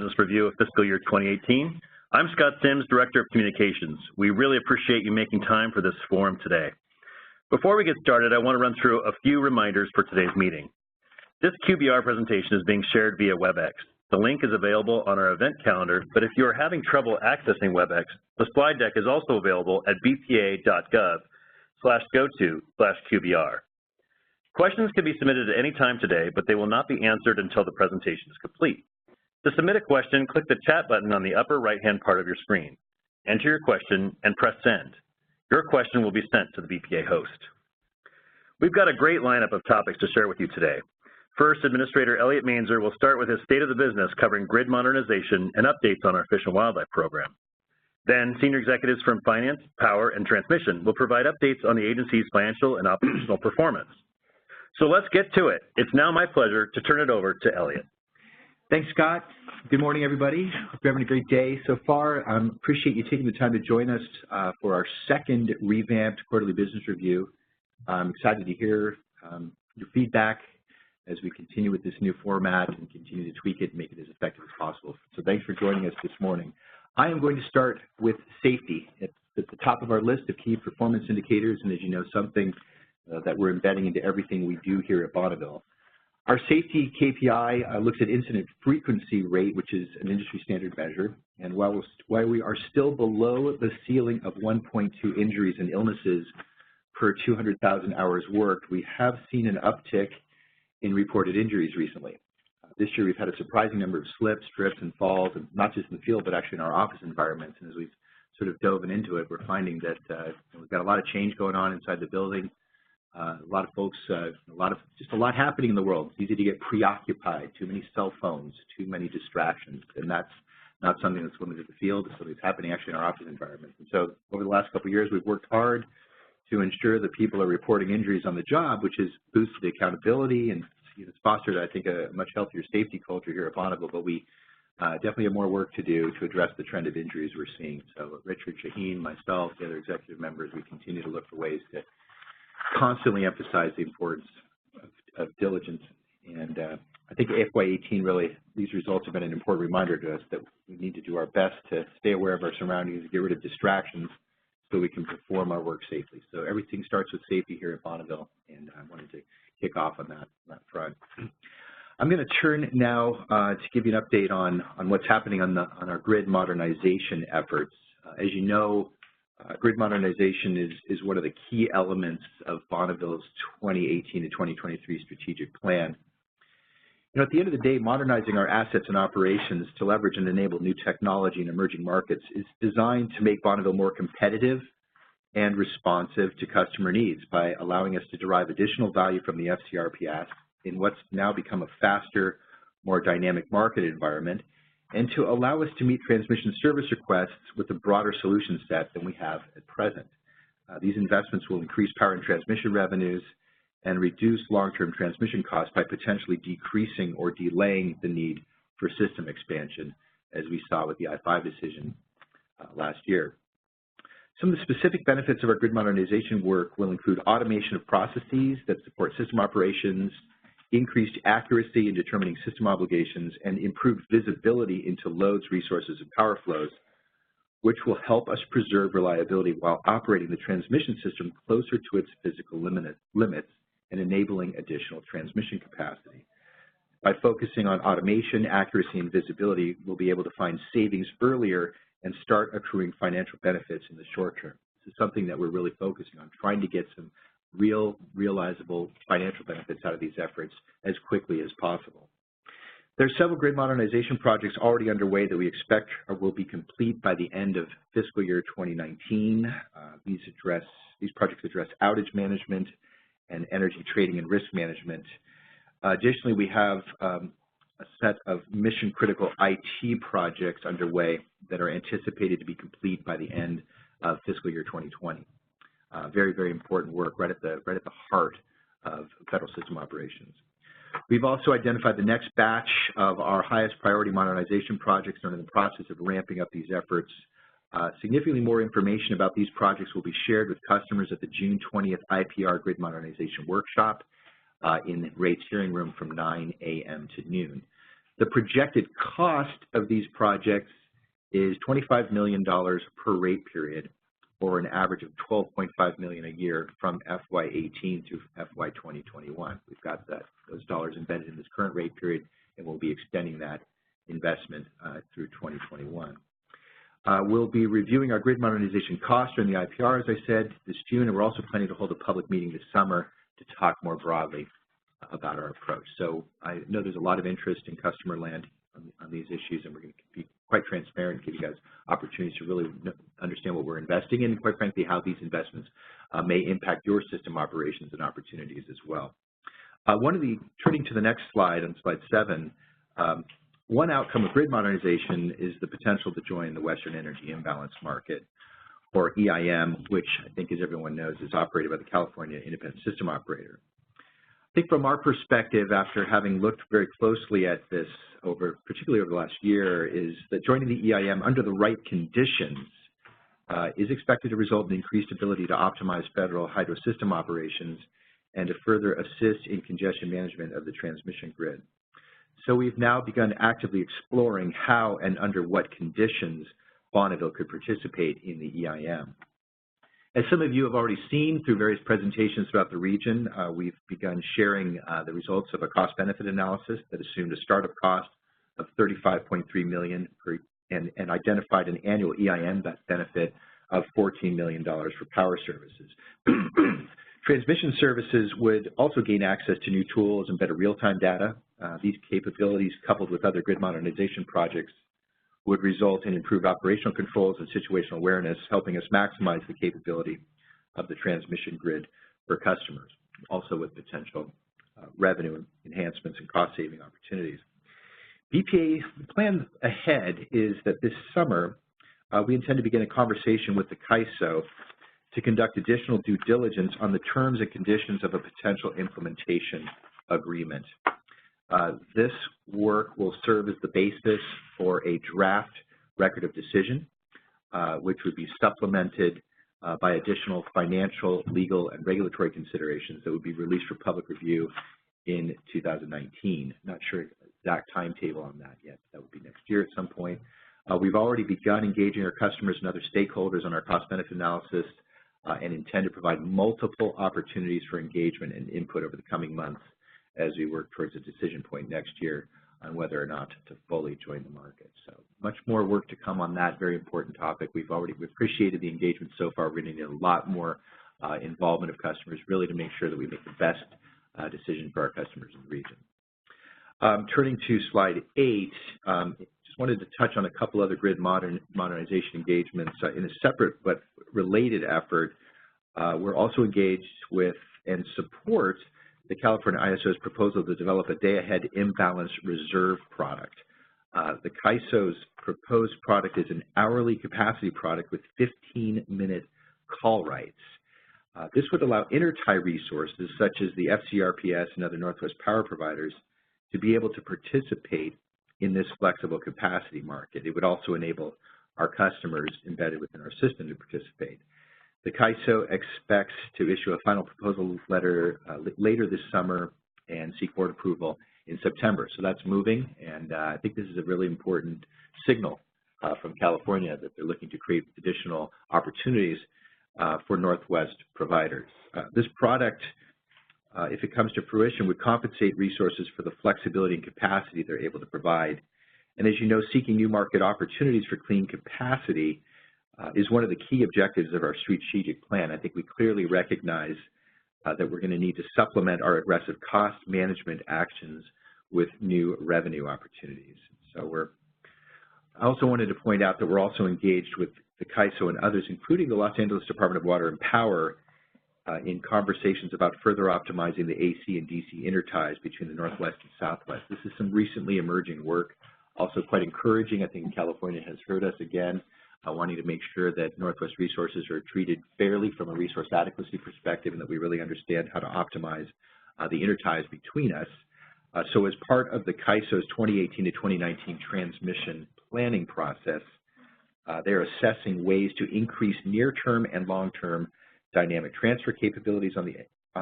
Business Review of Fiscal Year 2018. I'm Scott Sims, Director of Communications. We really appreciate you making time for this forum today. Before we get started, I want to run through a few reminders for today's meeting. This QBR presentation is being shared via WebEx. The link is available on our event calendar, but if you are having trouble accessing WebEx, the slide deck is also available at bpa.gov/go-to/QBR. Questions can be submitted at any time today, but they will not be answered until the presentation is complete. To submit a question, click the chat button on the upper right-hand part of your screen. Enter your question and press send. Your question will be sent to the BPA host. We've got a great lineup of topics to share with you today. First, Administrator Elliot Mainzer will start with his State of the Business covering grid modernization and updates on our Fish and Wildlife program. Then, senior executives from Finance, Power, and Transmission will provide updates on the agency's financial and operational performance. So let's get to it. It's now my pleasure to turn it over to Elliot. Thanks, Scott. Good morning, everybody. Hope you're having a great day so far. Appreciate you taking the time to join us for our second revamped quarterly business review. I'm excited to hear your feedback as we continue with this new format and continue to tweak it and make it as effective as possible. So thanks for joining us this morning. I am going to start with safety. It's at the top of our list of key performance indicators, and as you know, something that we're embedding into everything we do here at Bonneville. Our safety KPI looks at incident frequency rate, which is an industry standard measure. And while we are still below the ceiling of 1.2 injuries and illnesses per 200,000 hours worked, we have seen an uptick in reported injuries recently. This year we've had a surprising number of slips, trips, and falls, and not just in the field, but actually in our office environments. And as we've sort of dove into it, we're finding that we've got a lot of change going on inside the building. A lot of folks, just a lot happening in the world. It's easy to get preoccupied, too many cell phones, too many distractions, and that's not something that's limited to the field. It's something that's happening actually in our office environment. And so over the last couple of years, we've worked hard to ensure that people are reporting injuries on the job, which has boosted the accountability and it's fostered, I think, a much healthier safety culture here at Bonneville, but we definitely have more work to do to address the trend of injuries we're seeing. So Richard, Shaheen, myself, the other executive members, we continue to look for ways to constantly emphasize the importance of diligence. And I think FY2018 really, these results have been an important reminder to us that we need to do our best to stay aware of our surroundings, get rid of distractions so we can perform our work safely. So everything starts with safety here at Bonneville, and I wanted to kick off on that front. I'm going to turn now to give you an update on what's happening on our grid modernization efforts. As you know, grid modernization is one of the key elements of Bonneville's 2018 to 2023 strategic plan. You know, at the end of the day, modernizing our assets and operations to leverage and enable new technology in emerging markets is designed to make Bonneville more competitive and responsive to customer needs by allowing us to derive additional value from the FCRPS in what's now become a faster, more dynamic market environment, and to allow us to meet transmission service requests with a broader solution set than we have at present. These investments will increase power and transmission revenues and reduce long-term transmission costs by potentially decreasing or delaying the need for system expansion, as we saw with the I-5 decision last year. Some of the specific benefits of our grid modernization work will include automation of processes that support system operations, increased accuracy in determining system obligations, and improved visibility into loads, resources, and power flows, which will help us preserve reliability while operating the transmission system closer to its physical limits and enabling additional transmission capacity. By focusing on automation, accuracy, and visibility, we'll be able to find savings earlier and start accruing financial benefits in the short term. This is something that we're really focusing on, trying to get some real, realizable financial benefits out of these efforts as quickly as possible. There are several grid modernization projects already underway that we expect will be complete by the end of fiscal year 2019. These projects address outage management and energy trading and risk management. Additionally, we have a set of mission-critical IT projects underway that are anticipated to be complete by the end of fiscal year 2020. Very, very important work right at the heart of federal system operations. We've also identified the next batch of our highest priority modernization projects and are in the process of ramping up these efforts. Significantly more information about these projects will be shared with customers at the June 20th IPR Grid Modernization Workshop in Rate's hearing room from 9 a.m. to noon. The projected cost of these projects is $25 million per rate period, or an average of $12.5 million a year from FY18 through FY2021. We've got those dollars embedded in this current rate period, and we'll be extending that investment through 2021. We'll be reviewing our grid modernization costs during the IPR, as I said, this June, and we're also planning to hold a public meeting this summer to talk more broadly about our approach. So I know there's a lot of interest in customer land on these issues, and we're going to be quite transparent and give you guys opportunities to really understand what we're investing in and, quite frankly, how these investments may impact your system operations and opportunities as well. Turning to the next slide, on slide 7, one outcome of grid modernization is the potential to join the Western Energy Imbalance Market, or EIM, which I think, as everyone knows, is operated by the California Independent System Operator. I think from our perspective, after having looked very closely at this, particularly over the last year, is that joining the EIM under the right conditions is expected to result in increased ability to optimize federal hydro system operations and to further assist in congestion management of the transmission grid. So we've now begun actively exploring how and under what conditions Bonneville could participate in the EIM. As some of you have already seen through various presentations throughout the region, we've begun sharing the results of a cost-benefit analysis that assumed a startup cost of $35.3 million and identified an annual EIM benefit of $14 million for power services. Transmission services would also gain access to new tools and better real-time data. These capabilities, coupled with other grid modernization projects, would result in improved operational controls and situational awareness, helping us maximize the capability of the transmission grid for customers, also with potential revenue enhancements and cost-saving opportunities. BPA plan ahead is that this summer, we intend to begin a conversation with the CAISO to conduct additional due diligence on the terms and conditions of a potential implementation agreement. This work will serve as the basis for a draft record of decision, which would be supplemented by additional financial, legal, and regulatory considerations that would be released for public review in 2019. Not sure exact timetable on that yet. That would be next year at some point. We've already begun engaging our customers and other stakeholders on our cost-benefit analysis and intend to provide multiple opportunities for engagement and input over the coming months as we work towards a decision point next year on whether or not to fully join the market. So much more work to come on that very important topic. We've appreciated the engagement so far. We're going to need a lot more involvement of customers really to make sure that we make the best decision for our customers in the region. Turning to slide 8, just wanted to touch on a couple other grid modernization engagements in a separate but related effort. We're also engaged with and support the California ISO's proposal to develop a day-ahead imbalance reserve product. The CAISO's proposed product is an hourly capacity product with 15-minute call rights. This would allow intertie resources such as the FCRPS and other Northwest power providers to be able to participate in this flexible capacity market. It would also enable our customers embedded within our system to participate. The CAISO expects to issue a final proposal letter later this summer and seek board approval in September. So that's moving, and I think this is a really important signal from California that they're looking to create additional opportunities for Northwest providers. This product, if it comes to fruition, would compensate resources for the flexibility and capacity they're able to provide. And as you know, seeking new market opportunities for clean capacity is one of the key objectives of our strategic plan. I think we clearly recognize that we're going to need to supplement our aggressive cost management actions with new revenue opportunities. So I also wanted to point out that we're also engaged with the CAISO and others, including the Los Angeles Department of Water and Power, in conversations about further optimizing the AC and DC interties between the Northwest and Southwest. This is some recently emerging work, also quite encouraging. I think California has heard us again, wanting to make sure that Northwest resources are treated fairly from a resource adequacy perspective and that we really understand how to optimize the interties between us. So as part of the CAISO's 2018 to 2019 transmission planning process, they're assessing ways to increase near-term and long-term dynamic transfer capabilities on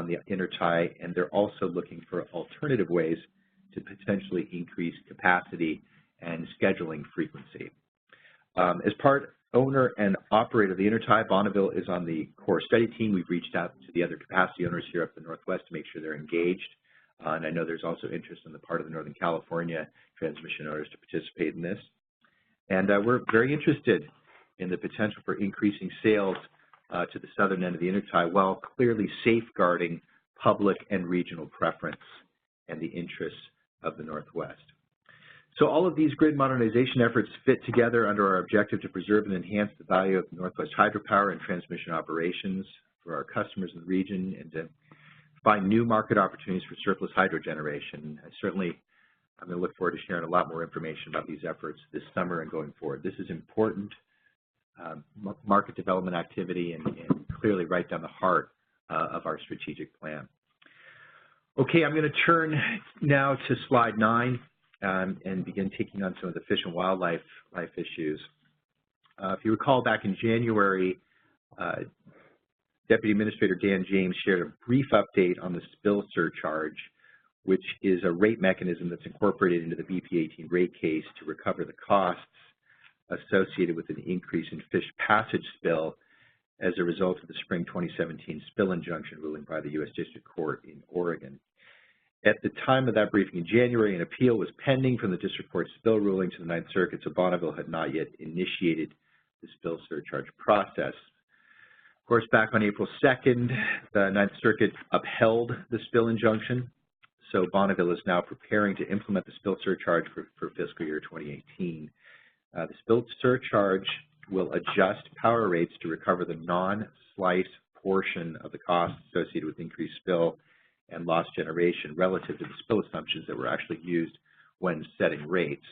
the intertie, and they're also looking for alternative ways to potentially increase capacity and scheduling frequency. As part owner and operator of the intertie, Bonneville is on the core study team. We've reached out to the other capacity owners here up in the Northwest to make sure they're engaged. And I know there's also interest on the part of the Northern California transmission owners to participate in this. And we're very interested in the potential for increasing sales to the southern end of the intertie while clearly safeguarding public and regional preference and the interests of the Northwest. So all of these grid modernization efforts fit together under our objective to preserve and enhance the value of Northwest hydropower and transmission operations for our customers in the region and to find new market opportunities for surplus hydro generation. I'm going to look forward to sharing a lot more information about these efforts this summer and going forward. This is important market development activity and clearly right down the heart of our strategic plan. Okay, I'm going to turn now to slide 9 and begin taking on some of the fish and wildlife issues. If you recall, back in January, Deputy Administrator Dan James shared a brief update on the spill surcharge, which is a rate mechanism that's incorporated into the BP18 rate case to recover the costs associated with an increase in fish passage spill as a result of the spring 2017 spill injunction ruling by the U.S. District Court in Oregon. At the time of that briefing in January, an appeal was pending from the District Court spill ruling to the Ninth Circuit, so Bonneville had not yet initiated the spill surcharge process. Of course, back on April 2nd, the Ninth Circuit upheld the spill injunction, so Bonneville is now preparing to implement the spill surcharge for fiscal year 2018. The spill surcharge will adjust power rates to recover the non-slice portion of the costs associated with increased spill and lost generation relative to the spill assumptions that were actually used when setting rates.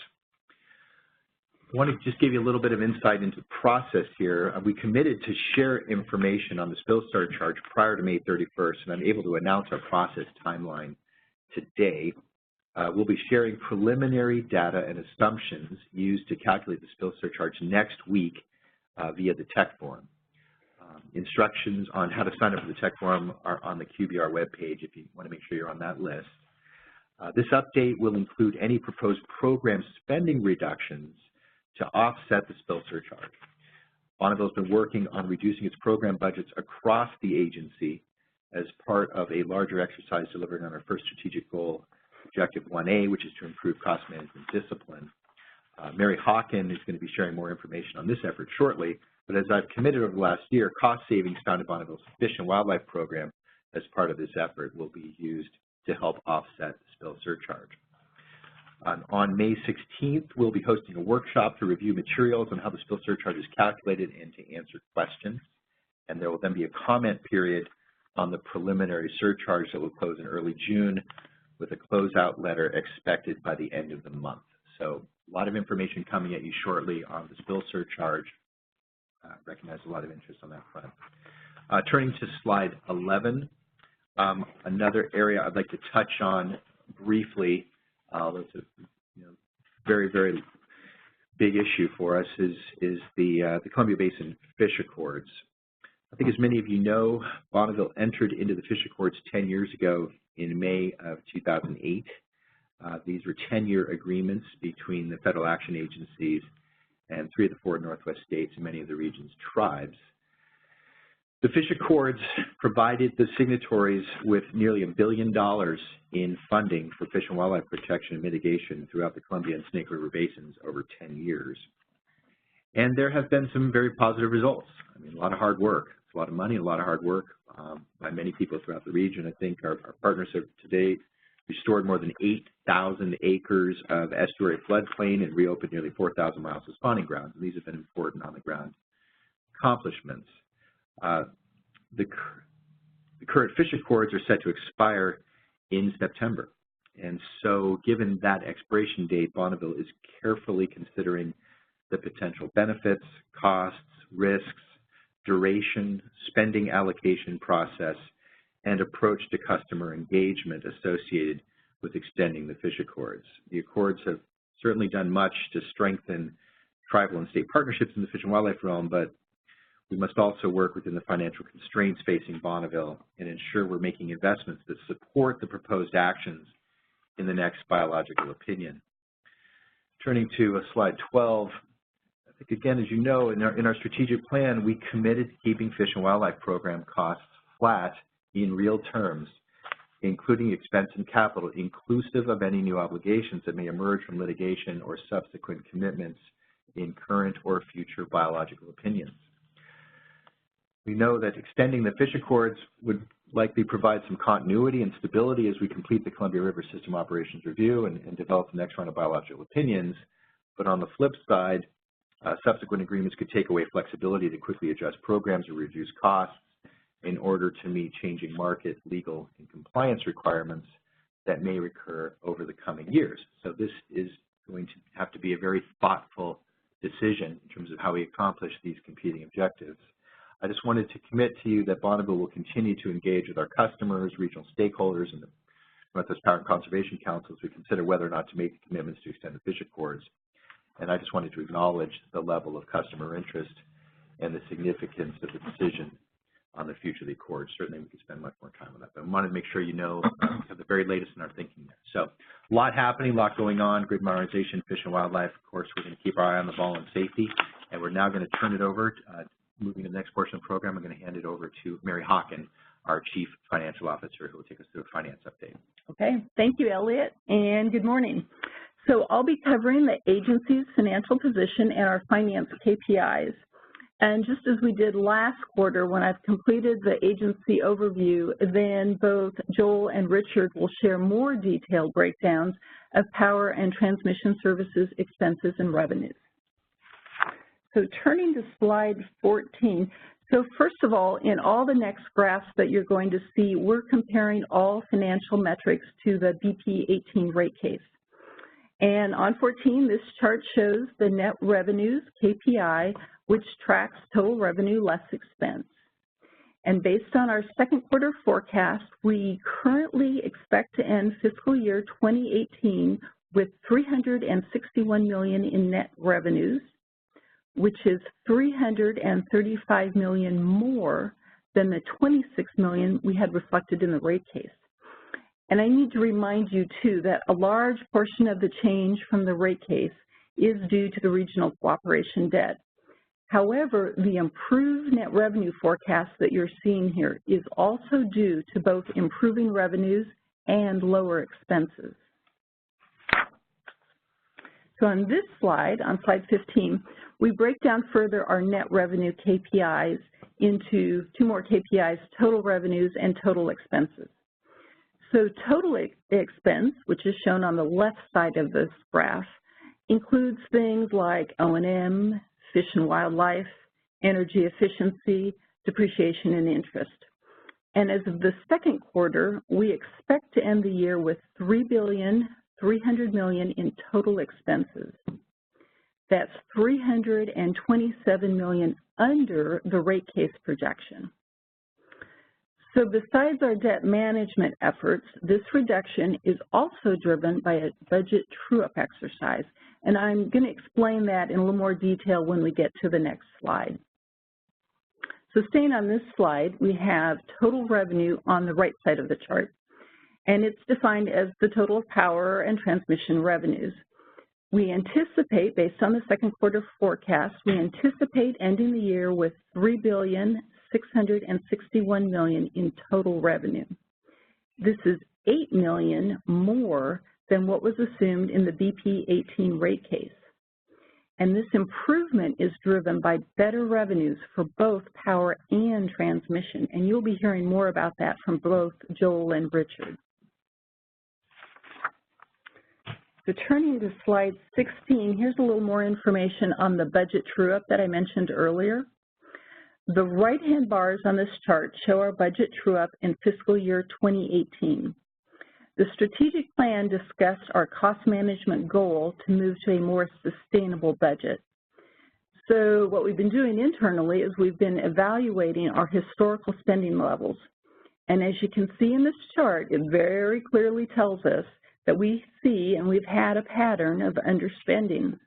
I want to just give you a little bit of insight into the process here. We committed to share information on the spill surcharge prior to May 31st, and I'm able to announce our process timeline today. We'll be sharing preliminary data and assumptions used to calculate the spill surcharge next week via the tech forum. Instructions on how to sign up for the tech forum are on the QBR webpage if you want to make sure you're on that list. This update will include any proposed program spending reductions to offset the spill surcharge. Bonneville's been working on reducing its program budgets across the agency as part of a larger exercise delivering on our first strategic goal, Objective 1A, which is to improve cost management discipline. Mary Hawken is going to be sharing more information on this effort shortly, but as I've committed over the last year, cost savings found in Bonneville's Fish and Wildlife Program as part of this effort will be used to help offset the spill surcharge. On May 16th, we'll be hosting a workshop to review materials on how the spill surcharge is calculated and to answer questions. And there will then be a comment period on the preliminary surcharge that will close in early June with a closeout letter expected by the end of the month. So a lot of information coming at you shortly on the spill surcharge. Recognize a lot of interest on that front. Turning to slide 11, another area I'd like to touch on briefly, that's a very, very big issue for us, is the Columbia Basin Fish Accords. I think as many of you know, Bonneville entered into the Fish Accords 10 years ago in May of 2008. These were 10-year agreements between the federal action agencies and 3 of the 4 Northwest states and many of the region's tribes. The Fish Accords provided the signatories with nearly $1 billion in funding for fish and wildlife protection and mitigation throughout the Columbia and Snake River basins over 10 years. And there have been some very positive results. I mean, a lot of hard work. It's a lot of money, a lot of hard work by many people throughout the region. I think our partners have to date restored more than 8,000 acres of estuary floodplain and reopened nearly 4,000 miles of spawning grounds. And these have been important on-the-ground accomplishments. The current fish accords are set to expire in September. And so given that expiration date, Bonneville is carefully considering the potential benefits, costs, risks, duration, spending allocation process, and approach to customer engagement associated with extending the fish accords. The accords have certainly done much to strengthen tribal and state partnerships in the fish and wildlife realm, but we must also work within the financial constraints facing Bonneville and ensure we're making investments that support the proposed actions in the next biological opinion. Turning to slide 12, I think again, as you know, in our strategic plan, we committed to keeping Fish and Wildlife Program costs flat in real terms, including expense and capital, inclusive of any new obligations that may emerge from litigation or subsequent commitments in current or future biological opinions. We know that extending the fish accords would likely provide some continuity and stability as we complete the Columbia River System Operations Review and develop the next round of biological opinions. But on the flip side, subsequent agreements could take away flexibility to quickly adjust programs or reduce costs in order to meet changing market, legal, and compliance requirements that may recur over the coming years. So this is going to have to be a very thoughtful decision in terms of how we accomplish these competing objectives. I just wanted to commit to you that Bonneville will continue to engage with our customers, regional stakeholders, and the Northwest Power and Conservation Council as we consider whether or not to make the commitments to extend the fish accords. And I just wanted to acknowledge the level of customer interest and the significance of the decision on the future of the accords. Certainly we could spend much more time on that, but I wanted to make sure you know the very latest in our thinking there. So a lot happening, a lot going on, grid modernization, fish and wildlife. Of course, we're going to keep our eye on the ball on safety, and we're now going to turn it over moving to the next portion of the program. I'm going to hand it over to Mary Hawken, our Chief Financial Officer, who will take us through a finance update. Okay, thank you, Elliot, and good morning. So I'll be covering the agency's financial position and our finance KPIs. And just as we did last quarter, when I've completed the agency overview, then both Joel and Richard will share more detailed breakdowns of power and transmission services expenses and revenues. So turning to slide 14, so first of all, in all the next graphs that you're going to see, we're comparing all financial metrics to the BP18 rate case. And on 14, this chart shows the net revenues KPI, which tracks total revenue less expense. And based on our second quarter forecast, we currently expect to end fiscal year 2018 with $361 million in net revenues, which is $335 million more than the $26 million we had reflected in the rate case. And I need to remind you, too, that a large portion of the change from the rate case is due to the regional cooperation debt. However, the improved net revenue forecast that you're seeing here is also due to both improving revenues and lower expenses. So on this slide, on slide 15, we break down further our net revenue KPIs into two more KPIs, total revenues and total expenses. So total expense, which is shown on the left side of this graph, includes things like O&M, fish and wildlife, energy efficiency, depreciation, and interest. And as of the second quarter, we expect to end the year with $3.3 billion in total expenses. That's $327 million under the rate case projection. So besides our debt management efforts, this reduction is also driven by a budget true-up exercise, and I'm going to explain that in a little more detail when we get to the next slide. So staying on this slide, we have total revenue on the right side of the chart, and it's defined as the total of power and transmission revenues. We anticipate, based on the second quarter forecast, we anticipate ending the year with $3.661 billion in total revenue. This is $8 million more than what was assumed in the BP18 rate case. And this improvement is driven by better revenues for both power and transmission. And you'll be hearing more about that from both Joel and Richard. So turning to slide 16, here's a little more information on the budget true-up that I mentioned earlier. The right-hand bars on this chart show our budget true-up in fiscal year 2018. The strategic plan discussed our cost management goal to move to a more sustainable budget. So what we've been doing internally is we've been evaluating our historical spending levels. And as you can see in this chart, it very clearly tells us that we see and we've had a pattern of underspending.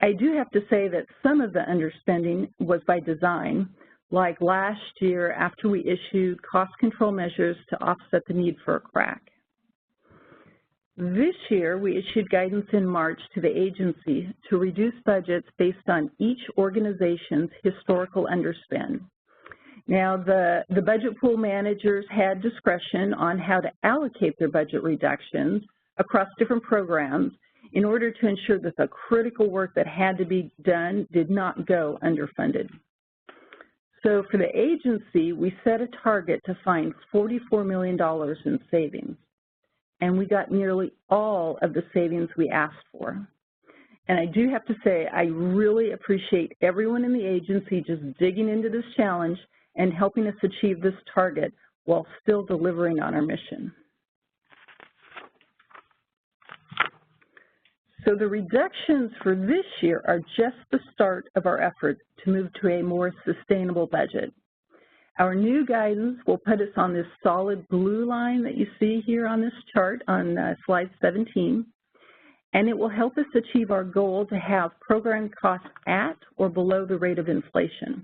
I do have to say that some of the underspending was by design, like last year after we issued cost control measures to offset the need for a crack. This year, we issued guidance in March to the agency to reduce budgets based on each organization's historical underspend. Now, the budget pool managers had discretion on how to allocate their budget reductions across different programs in order to ensure that the critical work that had to be done did not go underfunded. So for the agency, we set a target to find $44 million in savings, and we got nearly all of the savings we asked for. And I do have to say, I really appreciate everyone in the agency just digging into this challenge and helping us achieve this target while still delivering on our mission. So the reductions for this year are just the start of our effort to move to a more sustainable budget. Our new guidance will put us on this solid blue line that you see here on this chart on slide 17, and it will help us achieve our goal to have program costs at or below the rate of inflation.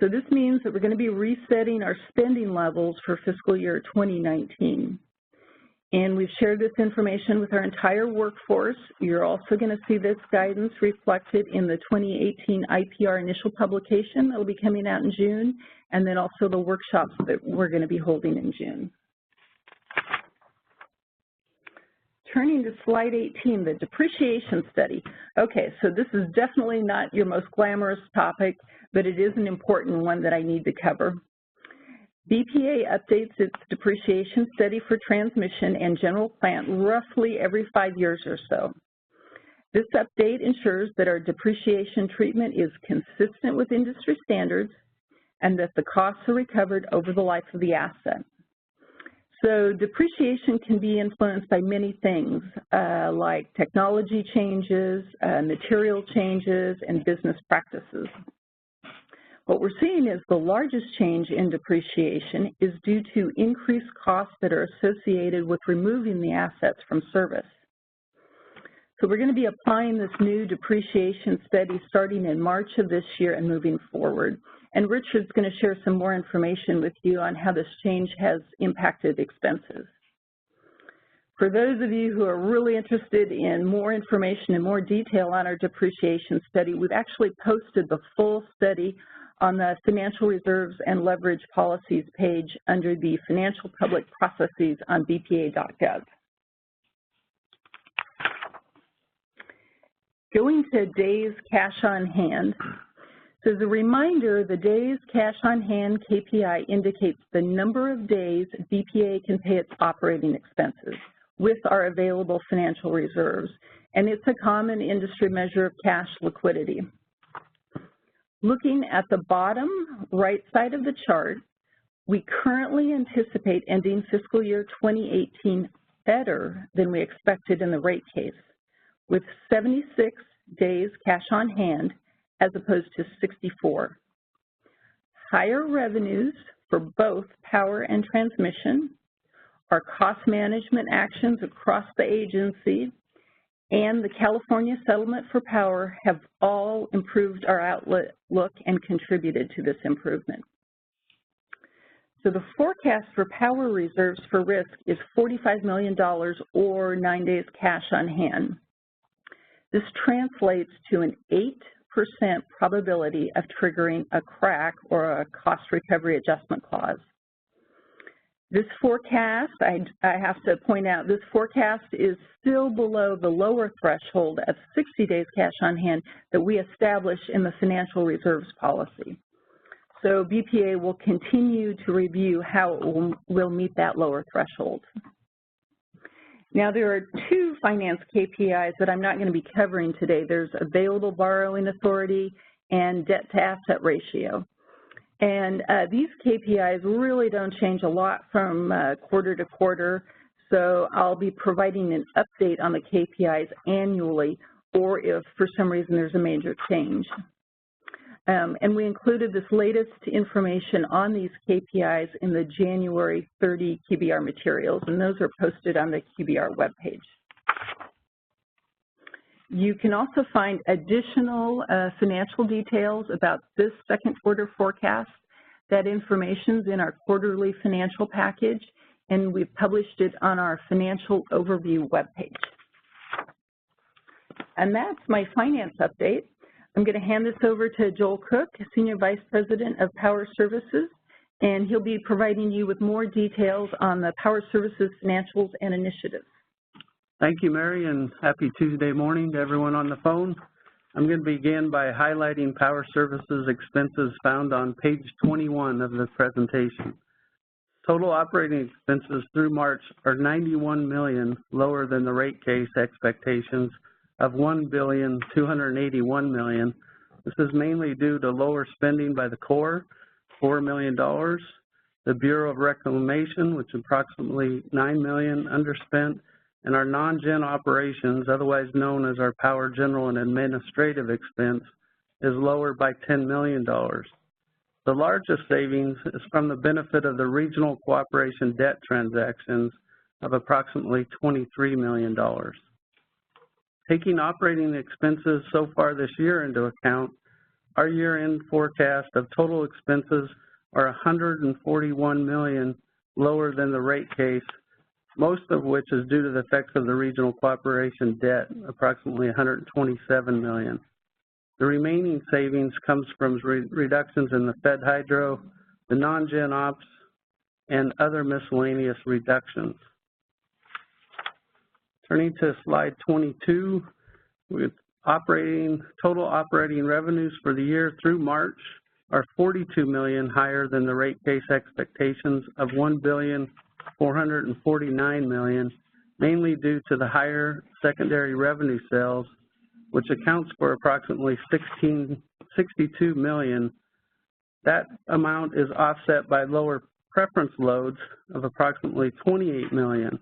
So this means that we're going to be resetting our spending levels for fiscal year 2019. And we've shared this information with our entire workforce. You're also going to see this guidance reflected in the 2018 IPR initial publication that will be coming out in June, and then also the workshops that we're going to be holding in June. Turning to slide 18, the depreciation study. Okay, so this is definitely not your most glamorous topic, but it is an important one that I need to cover. BPA updates its depreciation study for transmission and general plant roughly every 5 years or so. This update ensures that our depreciation treatment is consistent with industry standards and that the costs are recovered over the life of the asset. So depreciation can be influenced by many things like technology changes, material changes, and business practices. What we're seeing is the largest change in depreciation is due to increased costs that are associated with removing the assets from service. So we're going to be applying this new depreciation study starting in March of this year and moving forward. And Richard's going to share some more information with you on how this change has impacted expenses. For those of you who are really interested in more information and more detail on our depreciation study, we've actually posted the full study on the Financial Reserves and Leverage Policies page under the Financial Public Processes on BPA.gov. Going to days cash on hand. So as a reminder, the days cash on hand KPI indicates the number of days BPA can pay its operating expenses with our available financial reserves, and it's a common industry measure of cash liquidity. Looking at the bottom right side of the chart, we currently anticipate ending fiscal year 2018 better than we expected in the rate case, with 76 days cash on hand as opposed to 64. Higher revenues for both power and transmission, our cost management actions across the agency, and the California settlement for power have all improved our outlook and contributed to this improvement. So the forecast for power reserves for risk is $45 million or 9 days cash on hand. This translates to an 8% probability of triggering a CRAC or a cost recovery adjustment clause. This forecast, I have to point out, this forecast is still below the lower threshold of 60 days cash on hand that we established in the financial reserves policy. So BPA will continue to review how it will meet that lower threshold. Now there are two finance KPIs that I'm not going to be covering today. There's available borrowing authority and debt to asset ratio. And these KPIs really don't change a lot from quarter to quarter, so I'll be providing an update on the KPIs annually, or if for some reason there's a major change. And we included this latest information on these KPIs in the January 30 QBR materials, and those are posted on the QBR webpage. You can also find additional financial details about this second quarter forecast. That information's in our quarterly financial package. and we've published it on our financial overview webpage. And that's my finance update. I'm going to hand this over to Joel Cook, Senior Vice President of Power Services, and he'll be providing you with more details on the Power Services financials and initiatives. Thank you, Mary, and happy Tuesday morning to everyone on the phone. I'm going to begin by highlighting Power Services expenses found on page 21 of the presentation. Total operating expenses through March are $91 million lower than the rate case expectations of $1,281 million. This is mainly due to lower spending by the Corps, $4 million, the Bureau of Reclamation, which is approximately $9 million underspent, and our non-gen operations, otherwise known as our Power General and Administrative expense, is lower by $10 million. The largest savings is from the benefit of the regional cooperation debt transactions of approximately $23 million. Taking operating expenses so far this year into account, our year-end forecast of total expenses are $141 million lower than the rate case, most of which is due to the effects of the regional cooperation debt, approximately $127 million. The remaining savings comes from reductions in the Fed Hydro, the non-gen ops, and other miscellaneous reductions. Turning to slide 22, with total operating revenues for the year through March are $42 million higher than the rate case expectations of $1,449 million, mainly due to the higher secondary revenue sales, which accounts for approximately $62 million. That amount is offset by lower preference loads of approximately $28 million.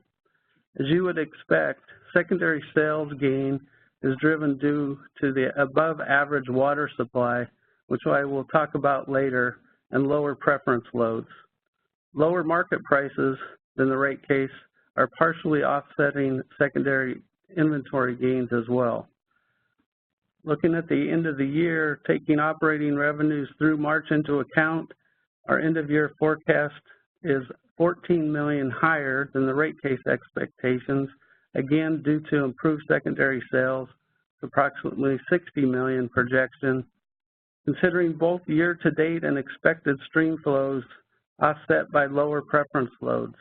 As you would expect, secondary sales gain is driven due to the above average water supply, which I will talk about later, and lower preference loads. Lower market prices than the rate case are partially offsetting secondary inventory gains as well. Looking at the end of the year, taking operating revenues through March into account, our end of year forecast is $14 million higher than the rate case expectations, again due to improved secondary sales, approximately $60 million projection, considering both year-to-date and expected stream flows offset by lower preference loads.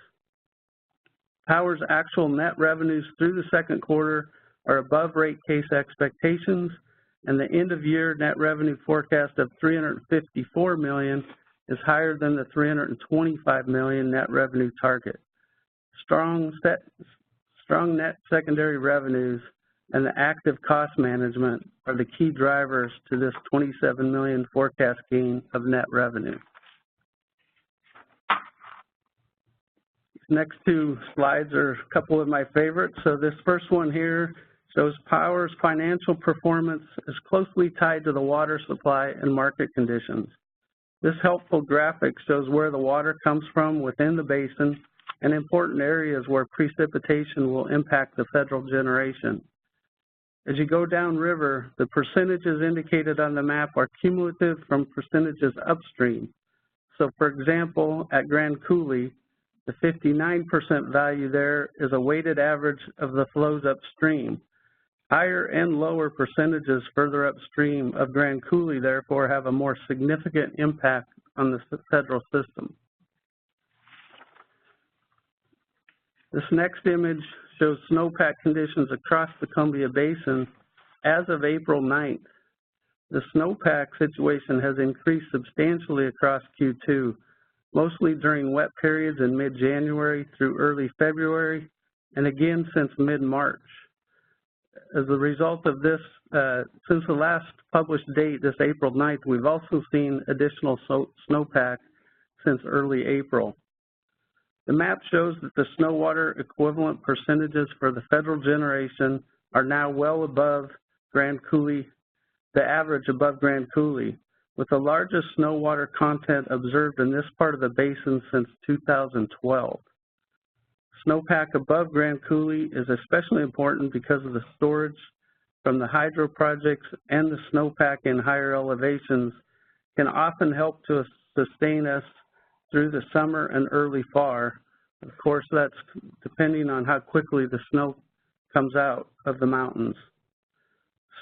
Power's actual net revenues through the second quarter are above rate case expectations, and the end-of-year net revenue forecast of $354 million is higher than the $325 million net revenue target. Strong net secondary revenues and the active cost management are the key drivers to this $27 million forecast gain of net revenue. Next two slides are a couple of my favorites. So this first one here shows Power's financial performance is closely tied to the water supply and market conditions. This helpful graphic shows where the water comes from within the basin and important areas where precipitation will impact the federal generation. As you go downriver, the percentages indicated on the map are cumulative from percentages upstream. So for example, at Grand Coulee, the 59% value there is a weighted average of the flows upstream. Higher and lower percentages further upstream of Grand Coulee, therefore, have a more significant impact on the federal system. This next image shows snowpack conditions across the Columbia Basin as of April 9th. The snowpack situation has increased substantially across Q2, mostly during wet periods in mid-January through early February, and again since mid-March. As a result of this, since the last published date, this April 9th, we've also seen additional snowpack since early April. The map shows that the snow water equivalent percentages for the federal generation are now well above Grand Coulee, the average above Grand Coulee, with the largest snow water content observed in this part of the basin since 2012. Snowpack above Grand Coulee is especially important because of the storage from the hydro projects, and the snowpack in higher elevations can often help to sustain us through the summer and early fall, Of course, that's depending on how quickly the snow comes out of the mountains.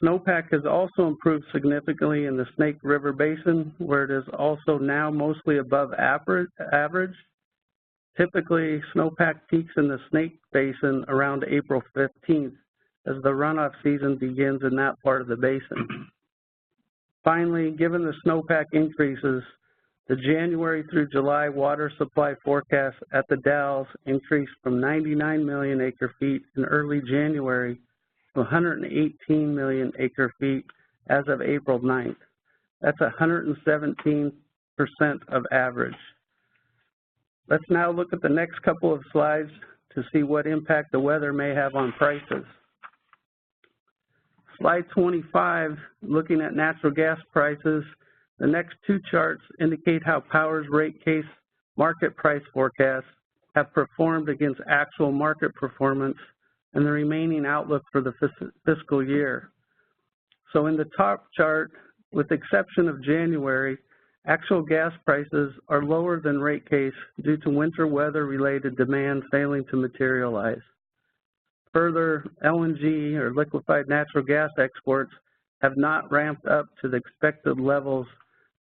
SNOWPACK has also improved significantly in the Snake River Basin, where it is also now mostly above average. Typically, SNOWPACK peaks in the Snake Basin around April 15th as the runoff season begins in that part of the basin. Finally, given the snowpack increases, the January through July water supply forecast at the Dalles increased from 99 million acre-feet in early January to 118 million acre-feet as of April 9th. That's 117% of average. Let's now look at the next couple of slides to see what impact the weather may have on prices. Slide 25, looking at natural gas prices, the next two charts indicate how Power's rate case market price forecasts have performed against actual market performance and the remaining outlook for the fiscal year. So in the top chart, with the exception of January, actual gas prices are lower than rate case due to winter weather-related demand failing to materialize. Further, LNG, or liquefied natural gas exports, have not ramped up to the expected levels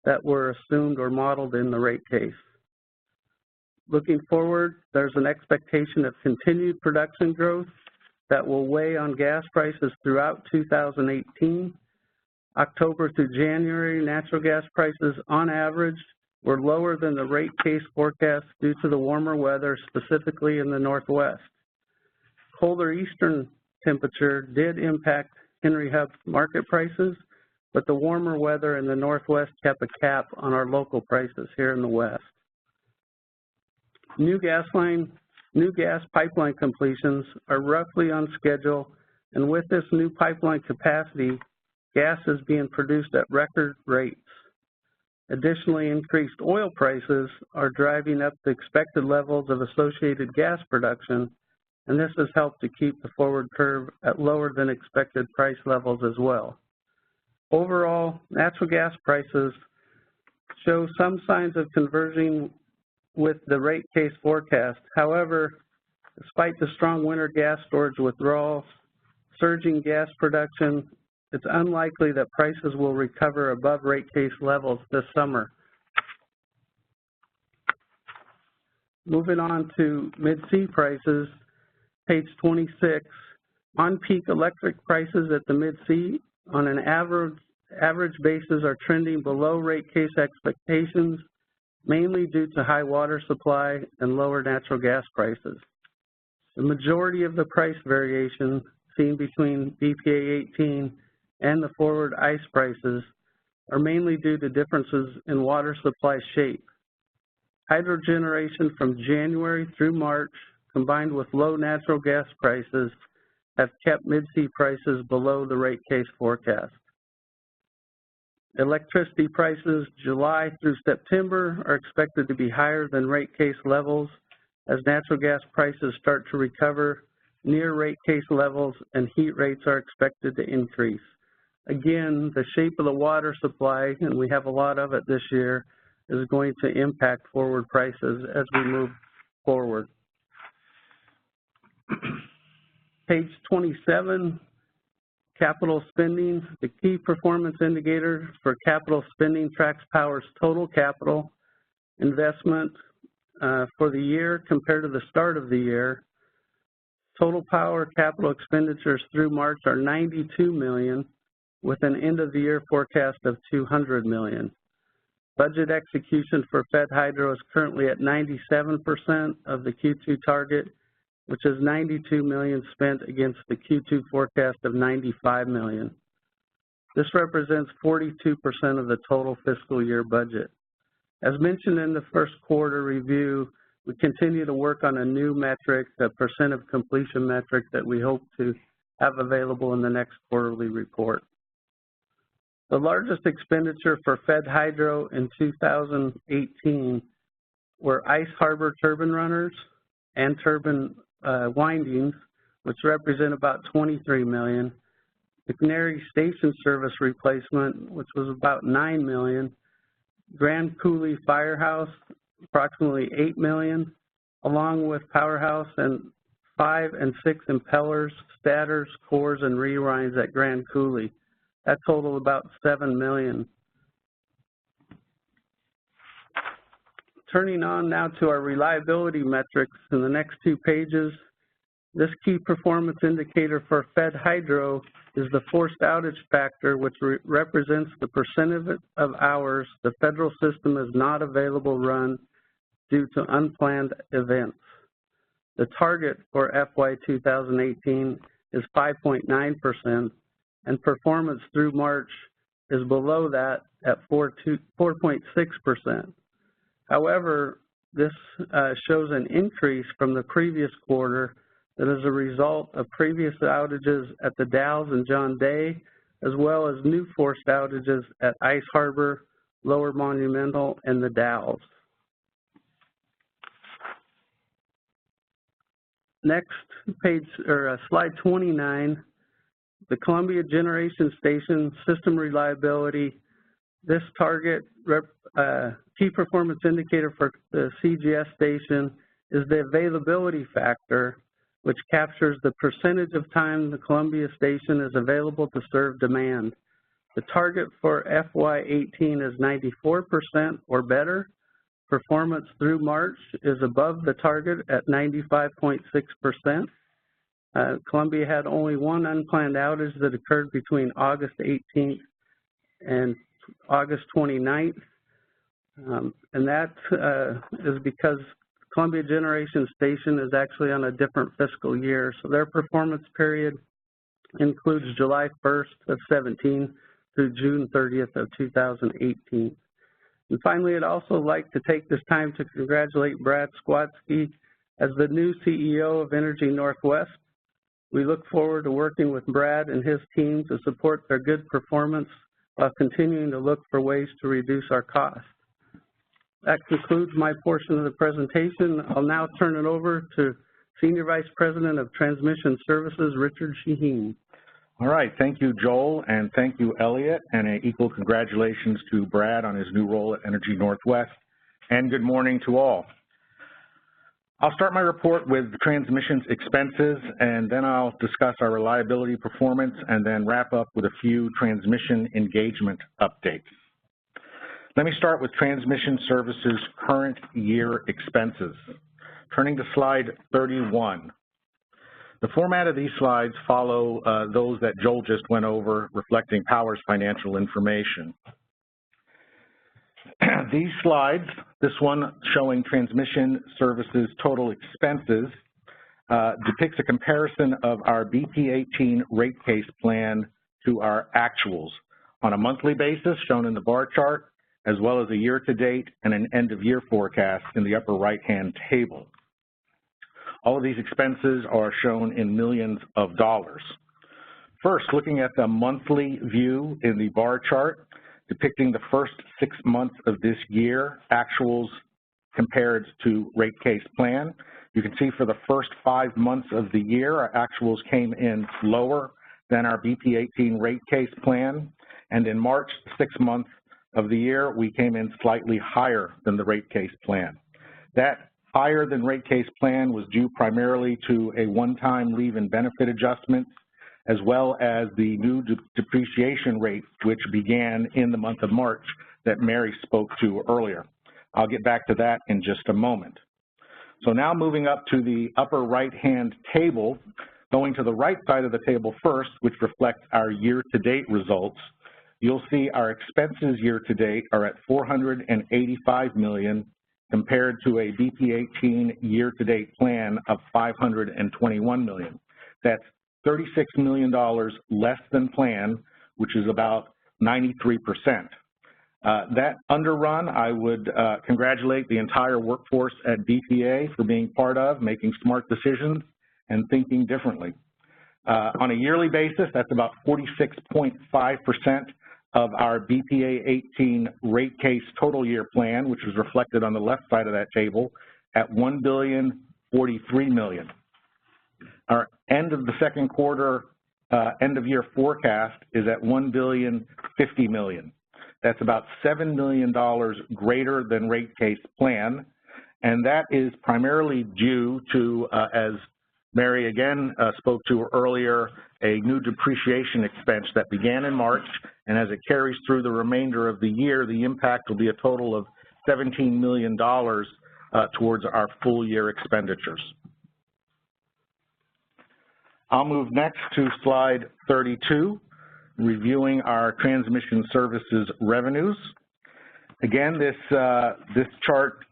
that were assumed or modeled in the rate case. Looking forward, there's an expectation of continued production growth that will weigh on gas prices throughout 2018. October through January, natural gas prices on average were lower than the rate case forecast due to the warmer weather, specifically in the Northwest. Colder eastern temperature did impact Henry Hub market prices, but the warmer weather in the Northwest kept a cap on our local prices here in the West. New gas pipeline completions are roughly on schedule, and with this new pipeline capacity, gas is being produced at record rates. Additionally, increased oil prices are driving up the expected levels of associated gas production, and this has helped to keep the forward curve at lower than expected price levels as well. Overall, natural gas prices show some signs of converging with the rate case forecast. However, despite the strong winter gas storage withdrawals, surging gas production, it's unlikely that prices will recover above rate case levels this summer. Moving on to Mid-C prices, page 26, on-peak electric prices at the Mid-C on an average basis are trending below rate case expectations, mainly due to high water supply and lower natural gas prices. The majority of the price variation seen between BPA 18 and the forward ICE prices are mainly due to differences in water supply shape. Hydro generation from January through March, combined with low natural gas prices, have kept Mid-C prices below the rate case forecast. Electricity prices July through September are expected to be higher than rate case levels as natural gas prices start to recover near rate case levels and heat rates are expected to increase. Again, the shape of the water supply, and we have a lot of it this year, is going to impact forward prices as we move forward. Page 27, capital spending. The key performance indicator for capital spending tracks Power's total capital investment for the year compared to the start of the year. Total Power capital expenditures through March are $92 million, with an end-of-the-year forecast of $200 million. Budget execution for Fed Hydro is currently at 97% of the Q2 target, which is $92 million spent against the Q2 forecast of $95 million. This represents 42% of the total fiscal year budget. As mentioned in the first quarter review, we continue to work on a new metric, a percent of completion metric that we hope to have available in the next quarterly report. The largest expenditure for Fed Hydro in 2018 were Ice Harbor turbine runners and turbine windings, which represent about $23 million. McNary Station Service replacement, which was about $9 million. Grand Coulee Firehouse, approximately $8 million. along with powerhouse and 5 and 6 impellers, stators, cores, and rewinds at Grand Coulee. That totaled about $7 million. Turning on now to our reliability metrics in the next 2 pages, this key performance indicator for Fed Hydro is the forced outage factor, which represents the percentage of hours the federal system is not available run due to unplanned events. The target for FY2018 is 5.9%, and performance through March is below that at 4.6%. However, this shows an increase from the previous quarter that is a result of previous outages at the Dalles and John Day, as well as new forced outages at Ice Harbor, Lower Monumental, and the Dalles. Next page, or slide 29, the Columbia Generation Station system reliability. This target key performance indicator for the CGS station is the availability factor, which captures the percentage of time the Columbia station is available to serve demand. The target for FY18 is 94% or better. Performance through March is above the target at 95.6%. Columbia had only 1 unplanned outage that occurred between August 18th and August 29th, and that is because Columbia Generation Station is actually on a different fiscal year, so their performance period includes July 1st of 17 through June 30th of 2018. And finally, I'd also like to take this time to congratulate Brad Skwatsky as the new CEO of Energy Northwest. We look forward to working with Brad and his team to support their good performance while continuing to look for ways to reduce our costs. That concludes my portion of the presentation. I'll now turn it over to Senior Vice President of Transmission Services, Richard Shaheen. All right, thank you, Joel, and thank you, Elliot, and an equal congratulations to Brad on his new role at Energy Northwest, and good morning to all. I'll start my report with transmissions expenses, and then I'll discuss our reliability performance, and then wrap up with a few transmission engagement updates. Let me start with transmission services current year expenses. Turning to slide 31. The format of these slides follow those that Joel just went over, reflecting Power's financial information. These slides, this one showing transmission services total expenses, depicts a comparison of our BP18 rate case plan to our actuals on a monthly basis, shown in the bar chart, as well as a year-to-date and an end-of-year forecast in the upper right-hand table. All of these expenses are shown in millions of dollars. First, looking at the monthly view in the bar chart, depicting the first 6 months of this year, actuals compared to rate case plan. You can see for the first 5 months of the year, our actuals came in lower than our BP18 rate case plan, and in March, 6 months of the year, we came in slightly higher than the rate case plan. That higher than rate case plan was due primarily to a one-time leave and benefit adjustment, as well as the new depreciation rate, which began in the month of March that Mary spoke to earlier. I'll get back to that in just a moment. So now moving up to the upper right-hand table, going to the right side of the table first, which reflects our year-to-date results, you'll see our expenses year-to-date are at $485 million compared to a BP18 year-to-date plan of $521 million. That's $36 million less than planned, which is about 93%. That underrun, I would congratulate the entire workforce at BPA for being part of, making smart decisions, and thinking differently. On a yearly basis, that's about 46.5% of our BPA 18 rate case total year plan, which is reflected on the left side of that table, at $1,043 million. Our end of the second quarter, end of year forecast is at $1,050 million. That's about $7 million greater than rate case plan, and that is primarily due to, as Mary again spoke to earlier, a new depreciation expense that began in March, and as it carries through the remainder of the year, the impact will be a total of $17 million towards our full year expenditures. I'll move next to slide 32, reviewing our transmission services revenues. Again, this chart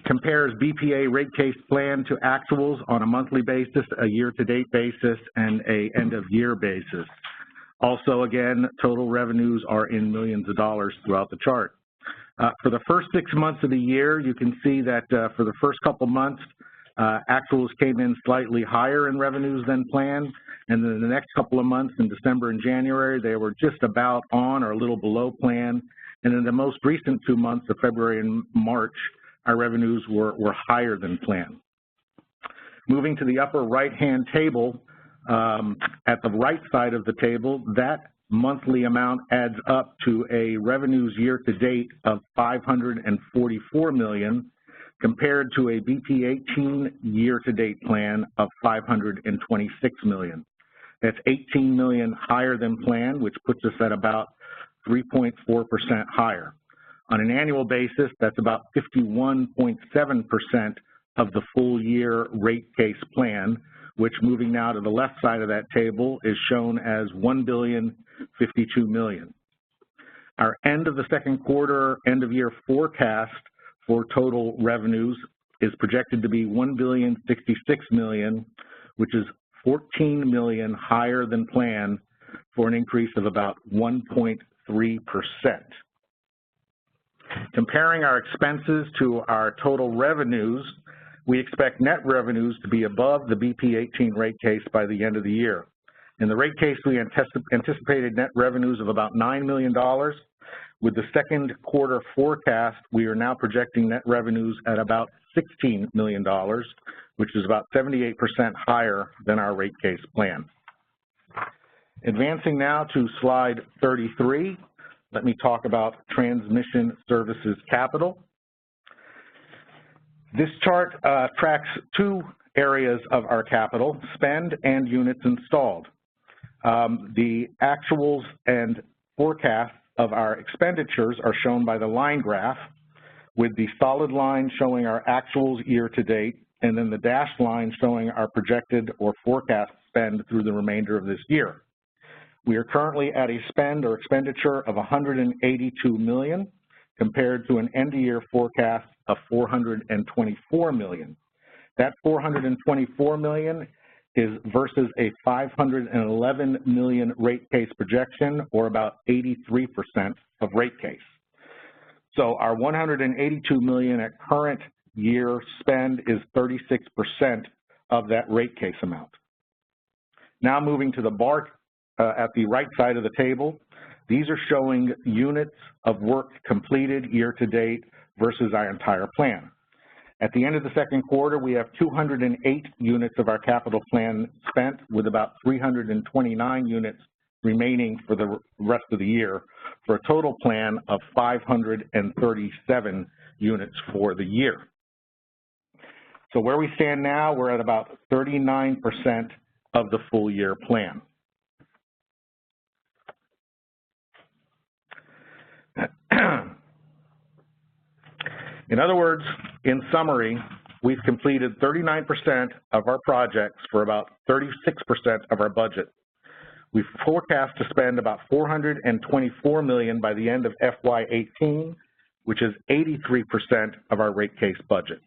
compares BPA rate case plan to actuals on a monthly basis, a year-to-date basis, and a end-of-year basis. Also, again, total revenues are in millions of dollars throughout the chart. For the first 6 months of the year, you can see that for the first couple months, actuals came in slightly higher in revenues than planned, and then the next couple of months in December and January, they were just about on or a little below plan, and in the most recent 2 months of February and March, our revenues were higher than planned. Moving to the upper right-hand table, at the right side of the table, that monthly amount adds up to a revenues year-to-date of $544 million, compared to a BP18 year-to-date plan of $526 million. That's $18 million higher than planned, which puts us at about 3.4% higher. On an annual basis, that's about 51.7% of the full year rate case plan, which, moving now to the left side of that table, is shown as $1,052 million. Our end of the second quarter, end of year forecast for total revenues is projected to be $1,066 million, which is $14 million higher than planned, for an increase of about 1.3%. Comparing our expenses to our total revenues, we expect net revenues to be above the BP18 rate case by the end of the year. In the rate case, we anticipated net revenues of about $9 million. With the second quarter forecast, we are now projecting net revenues at about $16 million, which is about 78% higher than our rate case plan. Advancing now to slide 33, let me talk about transmission services capital. This chart tracks two areas of our capital, spend and units installed. The actuals and forecasts of our expenditures are shown by the line graph, with the solid line showing our actuals year to date, and then the dashed line showing our projected or forecast spend through the remainder of this year. We are currently at a spend or expenditure of $182 million, compared to an end-of-year forecast of $424 million. That $424 million is versus a $511 million rate case projection, or about 83% of rate case. So our $182 million at current year spend is 36% of that rate case amount. Now moving to the bar at the right side of the table, these are showing units of work completed year to date versus our entire plan. At the end of the second quarter, we have 208 units of our capital plan spent, with about 329 units remaining for the rest of the year, for a total plan of 537 units for the year. So where we stand now, we're at about 39% of the full year plan. In other words, in summary, we've completed 39% of our projects for about 36% of our budget. We forecast to spend about $424 million by the end of FY18, which is 83% of our rate case budget.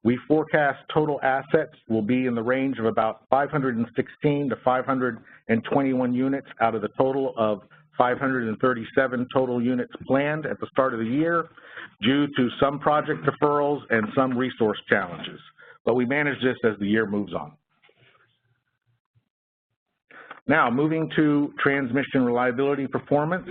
We forecast total assets will be in the range of about 516 to 521 units out of the total of 537 total units planned at the start of the year, due to some project deferrals and some resource challenges. But we manage this as the year moves on. Now, moving to transmission reliability performance.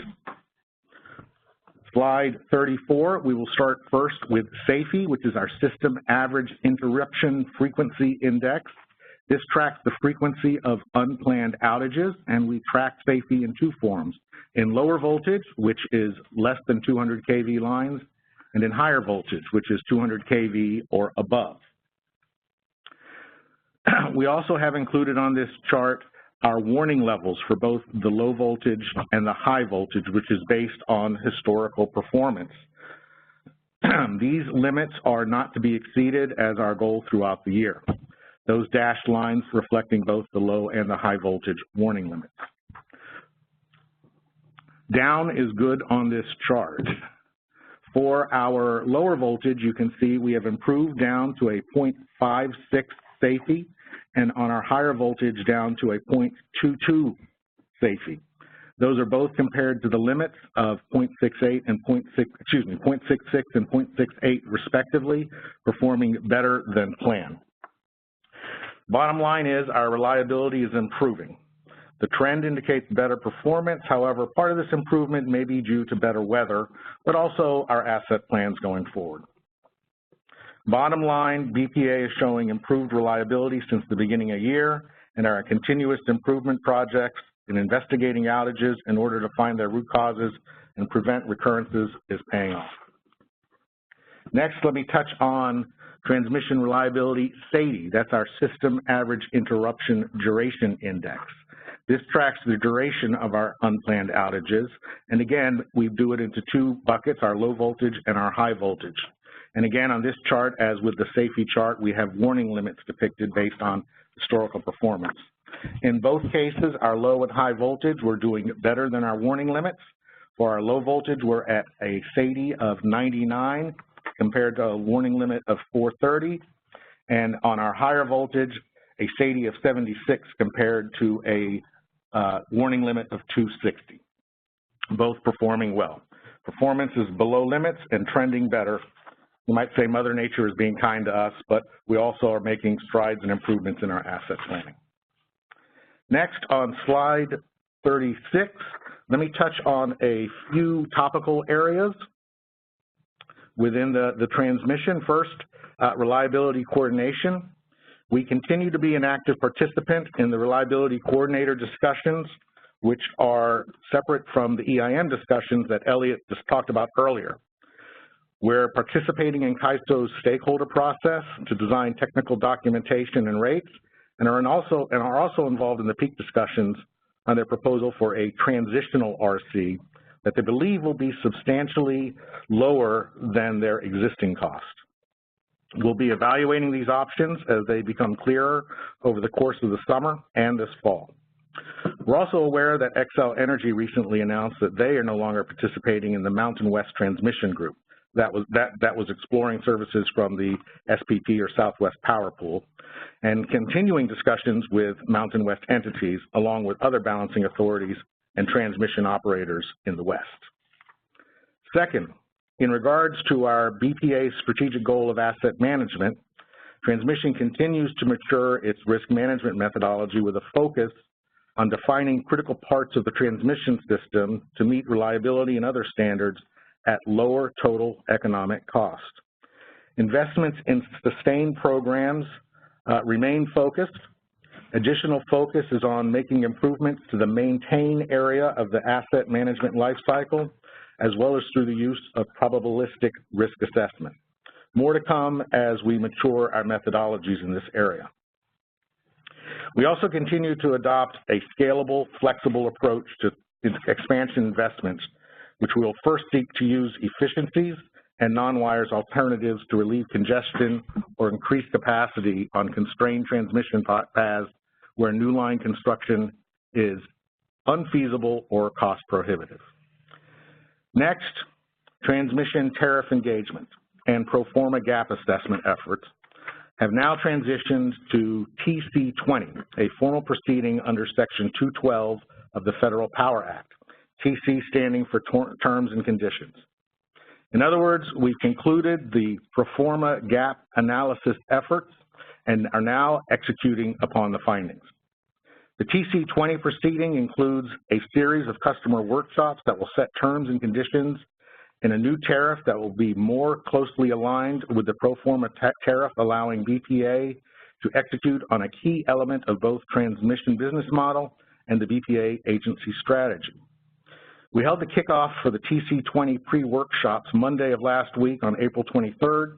Slide 34, we will start first with SAIFI, which is our System Average Interruption Frequency Index. This tracks the frequency of unplanned outages, and we track SAIFI in two forms: in lower voltage, which is less than 200 kV lines, and in higher voltage, which is 200 kV or above. We also have included on this chart our warning levels for both the low voltage and the high voltage, which is based on historical performance. These limits are not to be exceeded as our goal throughout the year. Those dashed lines reflecting both the low and the high voltage warning limits. Down is good on this chart. For our lower voltage, you can see we have improved down to a 0.56 SAIFI, and on our higher voltage down to a 0.22 SAIFI. Those are both compared to the limits of 0.68 and 0.66 and 0.68 respectively, performing better than planned. Bottom line is our reliability is improving. The trend indicates better performance. However, part of this improvement may be due to better weather, but also our asset plans going forward. Bottom line, BPA is showing improved reliability since the beginning of the year, and our continuous improvement projects in investigating outages in order to find their root causes and prevent recurrences is paying off. Next, let me touch on transmission reliability SAIDI. That's our System Average Interruption Duration Index. This tracks the duration of our unplanned outages, and again, we do it into two buckets, our low voltage and our high voltage. And again, on this chart, as with the SAIFI chart, we have warning limits depicted based on historical performance. In both cases, our low and high voltage, we're doing better than our warning limits. For our low voltage, we're at a SAIDI of 99 compared to a warning limit of 430. And on our higher voltage, a SAIDI of 76 compared to a warning limit of 260. Both performing well. Performance is below limits and trending better. You might say Mother Nature is being kind to us, but we also are making strides and improvements in our asset planning. Next, on slide 36, let me touch on a few topical areas within the transmission. First, reliability coordination. We continue to be an active participant in the reliability coordinator discussions, which are separate from the EIM discussions that Elliot just talked about earlier. We're participating in CAISO's stakeholder process to design technical documentation and rates, and are also involved in the peak discussions on their proposal for a transitional RC that they believe will be substantially lower than their existing cost. We'll be evaluating these options as they become clearer over the course of the summer and this fall. We're also aware that Xcel Energy recently announced that they are no longer participating in the Mountain West Transmission Group that was exploring services from the SPP or Southwest Power Pool, and continuing discussions with Mountain West entities along with other balancing authorities and transmission operators in the West. Second, in regards to our BPA strategic goal of asset management, transmission continues to mature its risk management methodology with a focus on defining critical parts of the transmission system to meet reliability and other standards at lower total economic cost. Investments in sustained programs remain focused. Additional focus is on making improvements to the maintain area of the asset management lifecycle, as well as through the use of probabilistic risk assessment. More to come as we mature our methodologies in this area. We also continue to adopt a scalable, flexible approach to expansion investments, which we will first seek to use efficiencies and non-wires alternatives to relieve congestion or increase capacity on constrained transmission paths where new line construction is unfeasible or cost prohibitive. Next, transmission tariff engagement and pro forma gap assessment efforts have now transitioned to TC20, a formal proceeding under Section 212 of the Federal Power Act, TC standing for terms and conditions. In other words, we've concluded the pro forma gap analysis efforts and are now executing upon the findings. The TC20 proceeding includes a series of customer workshops that will set terms and conditions in a new tariff that will be more closely aligned with the pro forma tariff, allowing BPA to execute on a key element of both transmission business model and the BPA agency strategy. We held the kickoff for the TC20 pre-workshops Monday of last week on April 23rd,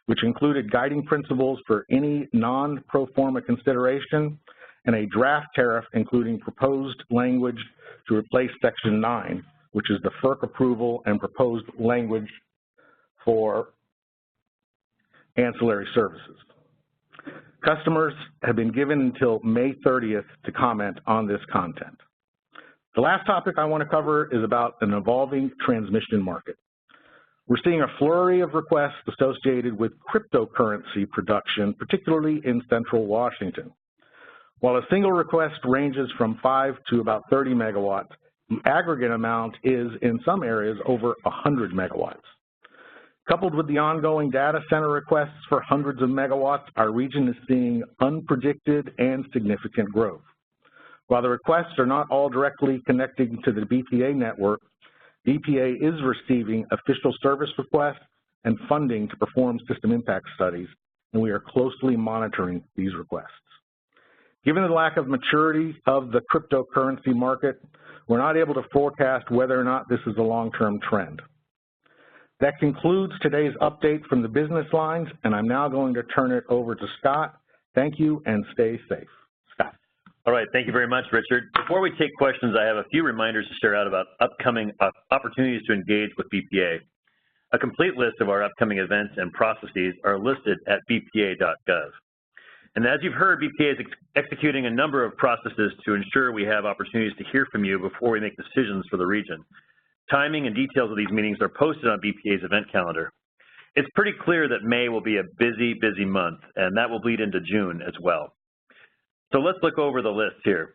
which included guiding principles for any non-pro forma consideration and a draft tariff including proposed language to replace Section 9, which is the FERC approval and proposed language for ancillary services. Customers have been given until May 30th to comment on this content. The last topic I want to cover is about an evolving transmission market. We're seeing a flurry of requests associated with cryptocurrency production, particularly in central Washington. While a single request ranges from 5 to about 30 megawatts, the aggregate amount is, in some areas, over 100 megawatts. Coupled with the ongoing data center requests for hundreds of megawatts, our region is seeing unpredicted and significant growth. While the requests are not all directly connecting to the BPA network, BPA is receiving official service requests and funding to perform system impact studies, and we are closely monitoring these requests. Given the lack of maturity of the cryptocurrency market, we're not able to forecast whether or not this is a long-term trend. That concludes today's update from the business lines, and I'm now going to turn it over to Scott. Thank you, and stay safe. Scott. All right, thank you very much, Richard. Before we take questions, I have a few reminders to share out about upcoming opportunities to engage with BPA. A complete list of our upcoming events and processes are listed at bpa.gov. And as you've heard, BPA is executing a number of processes to ensure we have opportunities to hear from you before we make decisions for the region. Timing and details of these meetings are posted on BPA's event calendar. It's pretty clear that May will be a busy, busy month, and that will bleed into June as well. So let's look over the list here.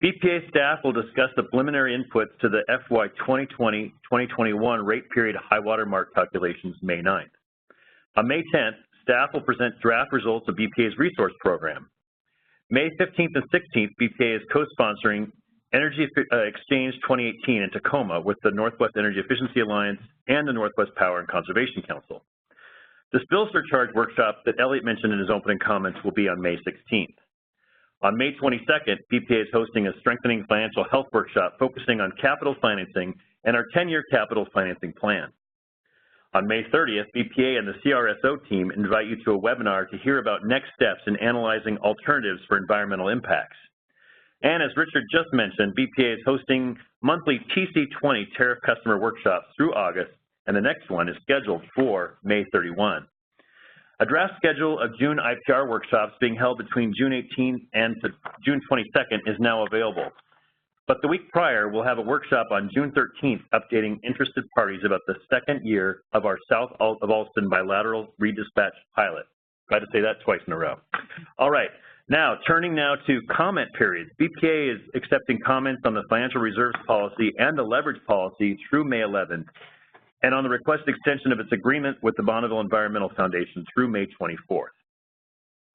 BPA staff will discuss the preliminary inputs to the FY2020-2021 rate period high water mark calculations May 9th. On May 10th, staff will present draft results of BPA's resource program. May 15th and 16th, BPA is co-sponsoring Energy Exchange 2018 in Tacoma with the Northwest Energy Efficiency Alliance and the Northwest Power and Conservation Council. The spill surcharge workshop that Elliot mentioned in his opening comments will be on May 16th. On May 22nd, BPA is hosting a Strengthening Financial Health workshop focusing on capital financing and our 10-year capital financing plan. On May 30th, BPA and the CRSO team invite you to a webinar to hear about next steps in analyzing alternatives for environmental impacts. And as Richard just mentioned, BPA is hosting monthly TC20 tariff customer workshops through August, and the next one is scheduled for May 31. A draft schedule of June IPR workshops being held between June 18th and June 22nd is now available. But the week prior, we'll have a workshop on June 13th updating interested parties about the second year of our South of Alston bilateral redispatch pilot. Glad to say that twice in a row. All right, now turning now to comment periods. BPA is accepting comments on the financial reserves policy and the leverage policy through May 11th, and on the requested extension of its agreement with the Bonneville Environmental Foundation through May 24th.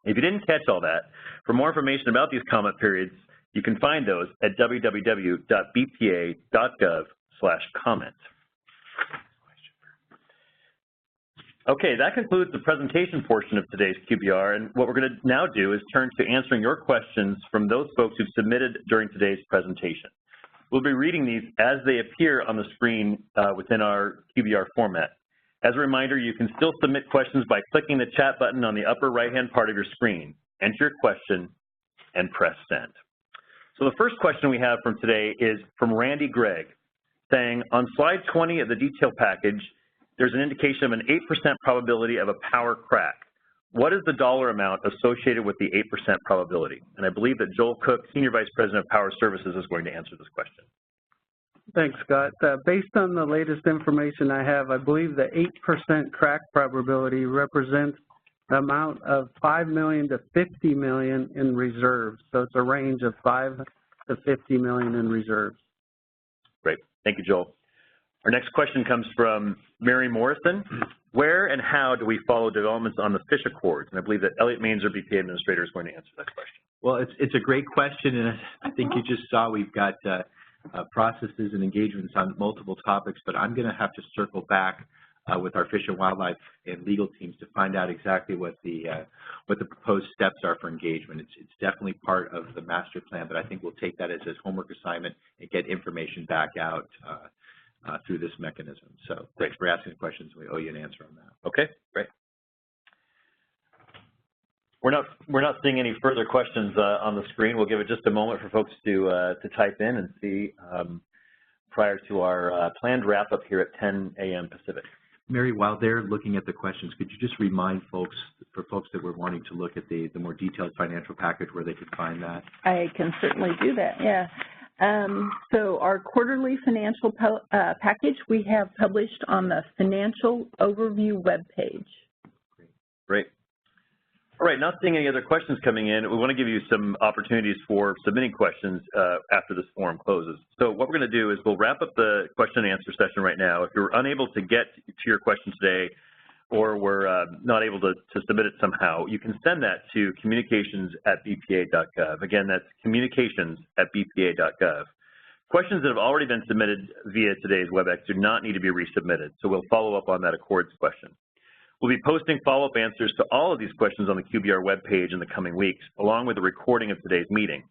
If you didn't catch all that, for more information about these comment periods, you can find those at www.bpa.gov/comments. Okay, that concludes the presentation portion of today's QBR, and what we're going to now do is turn to answering your questions from those folks who've submitted during today's presentation. We'll be reading these as they appear on the screen within our QBR format. As a reminder, you can still submit questions by clicking the chat button on the upper right-hand part of your screen. Enter your question and press send. So the first question we have from today is from Randy Gregg, saying, on slide 20 of the detail package, there's an indication of an 8% probability of a power crack. What is the dollar amount associated with the 8% probability? And I believe that Joel Cook, Senior Vice President of Power Services, is going to answer this question. Thanks, Scott. Based on the latest information I have, I believe the 8% crack probability represents the amount of $5 million to $50 million in reserves. So it's a range of $5 to $50 million in reserves. Great. Thank you, Joel. Our next question comes from Mary Morrison. Where and how do we follow developments on the fish accords? And I believe that Elliot Mainzer, BPA Administrator, is going to answer that question. Well, it's a great question, and I think you just saw we've got processes and engagements on multiple topics, but I'm going to have to circle back with our Fish and Wildlife and legal teams to find out exactly what the proposed steps are for engagement. It's definitely part of the master plan, but I think we'll take that as a homework assignment and get information back out through this mechanism. So thanks for asking the questions. We owe you an answer on that. Okay, great. We're not seeing any further questions on the screen. We'll give it just a moment for folks to type in and see prior to our planned wrap up here at 10 a.m. Pacific. Mary, while they're looking at the questions, could you just remind folks, for folks that were wanting to look at the more detailed financial package, where they could find that? I can certainly do that, yeah. So our quarterly financial package we have published on the Financial Overview webpage. Great. All right, not seeing any other questions coming in, we want to give you some opportunities for submitting questions after this forum closes. So what we're going to do is we'll wrap up the question and answer session right now. If you're unable to get to your question today, or we're not able to submit it somehow, you can send that to communications@bpa.gov. Again, that's communications@bpa.gov. Questions that have already been submitted via today's WebEx do not need to be resubmitted, so we'll follow up on that Accords question. We'll be posting follow-up answers to all of these questions on the QBR webpage in the coming weeks, along with a recording of today's meeting.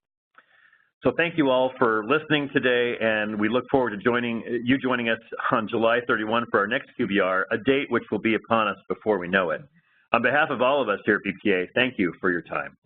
So thank you all for listening today, and we look forward to joining us on July 31 for our next QBR, a date which will be upon us before we know it. On behalf of all of us here at BPA, thank you for your time.